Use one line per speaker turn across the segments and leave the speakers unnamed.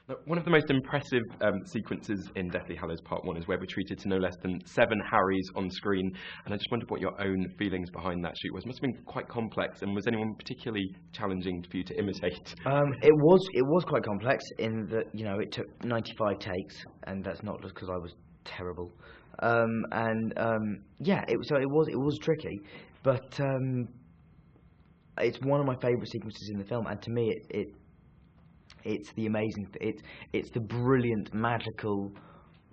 Now, one of the most impressive sequences in Deathly Hallows Part 1 is where we're treated to no less than 7 Harrys on screen, and I just wondered what your own feelings behind that shoot was. It must have been quite complex, and was anyone particularly challenging for you to imitate?
It was quite complex in that, you know, it took 95 takes, and that's not just because I was terrible. Yeah, it was tricky, but it's one of my favourite sequences in the film, and to me it's the amazing, it's the brilliant, magical,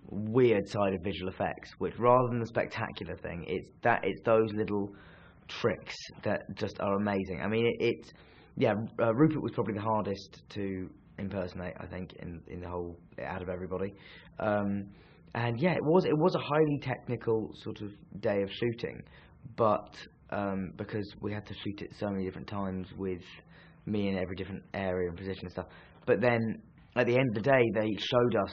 weird side of visual effects, which rather than the spectacular thing, it's those little tricks that just are amazing. I mean, Rupert was probably the hardest to impersonate, I think, in the whole, out of everybody. And yeah, it was a highly technical sort of day of shooting, but because we had to shoot it so many different times with me in every different area and position and stuff. But then, at the end of the day, they showed us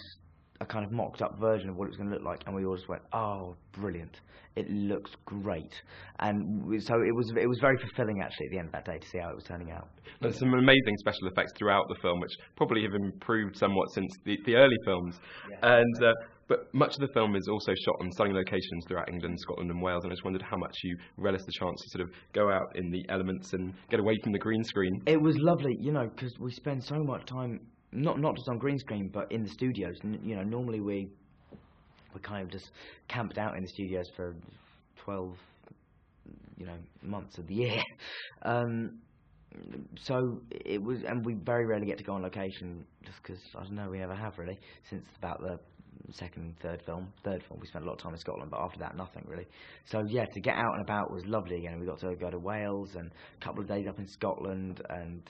a kind of mocked-up version of what it was going to look like, and we all just went, "Oh, brilliant! It looks great." And so it was very fulfilling, actually, at the end of that day, to see how it was turning out.
There's some amazing special effects throughout the film, which probably have improved somewhat since the early films. Yeah. And but much of the film is also shot on stunning locations throughout England, Scotland and Wales, and I just wondered how much you relished the chance to sort of go out in the elements and get away from the green screen.
It was lovely, you know, because we spend so much time, not just on green screen, but in the studios. You know, normally we kind of just camped out in the studios for 12, you know, months of the year. So it was, and we very rarely get to go on location, just because, I don't know, we never have really, since about the second, third film we spent a lot of time in Scotland, but after that nothing really. So yeah, to get out and about was lovely again. We got to go to Wales and a couple of days up in Scotland, and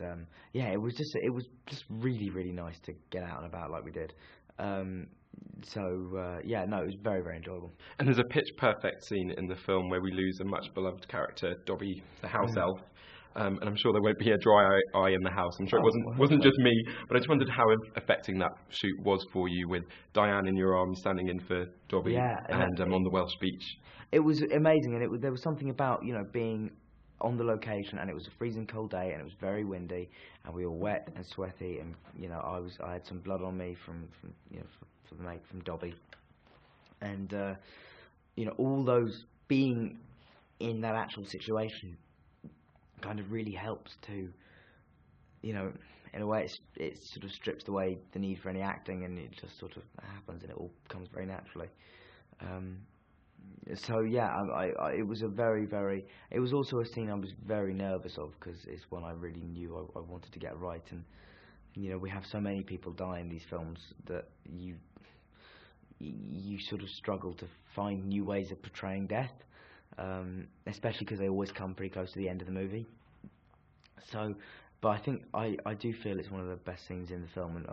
yeah, it was just really, really nice to get out and about like we did. Yeah, no, it was very, very enjoyable.
And there's a pitch perfect scene in the film where we lose a much beloved character, Dobby the house elf. And I'm sure there won't be a dry eye in the house. I'm sure it wasn't just me, but I just wondered how affecting that shoot was for you, with Diane in your arms standing in for Dobby, and on the Welsh beach. It was amazing,
and there was something about, you know, being on the location, and it was a freezing cold day, and it was very windy, and we were wet and sweaty, and you know, I had some blood on me from you know, from Dobby, and you know, all those, being in that actual situation kind of really helps to, you know, in a way it sort of strips away the need for any acting, and it just sort of happens, and it all comes very naturally. So yeah, it was a very, very, it was also a scene I was very nervous of, because it's one I really knew I wanted to get right, and you know, we have so many people die in these films that you sort of struggle to find new ways of portraying death. Especially because they always come pretty close to the end of the movie. So, but I think I do feel it's one of the best scenes in the film, and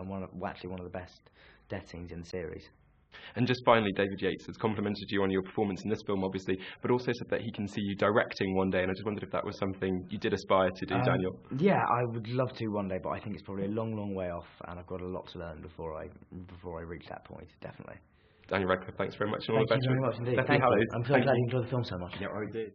actually one of the best death scenes in the series.
And just finally, David Yates has complimented you on your performance in this film, obviously, but also said that he can see you directing one day, and I just wondered if that was something you did aspire to do, Daniel.
Yeah, I would love to one day, but I think it's probably a long, long way off, and I've got a lot to learn before I reach that point, definitely.
Daniel Radcliffe, thanks very much.
Thank you very much indeed.
Deathly Hallows.
I'm so glad you enjoyed the film so much.
Yeah, I did.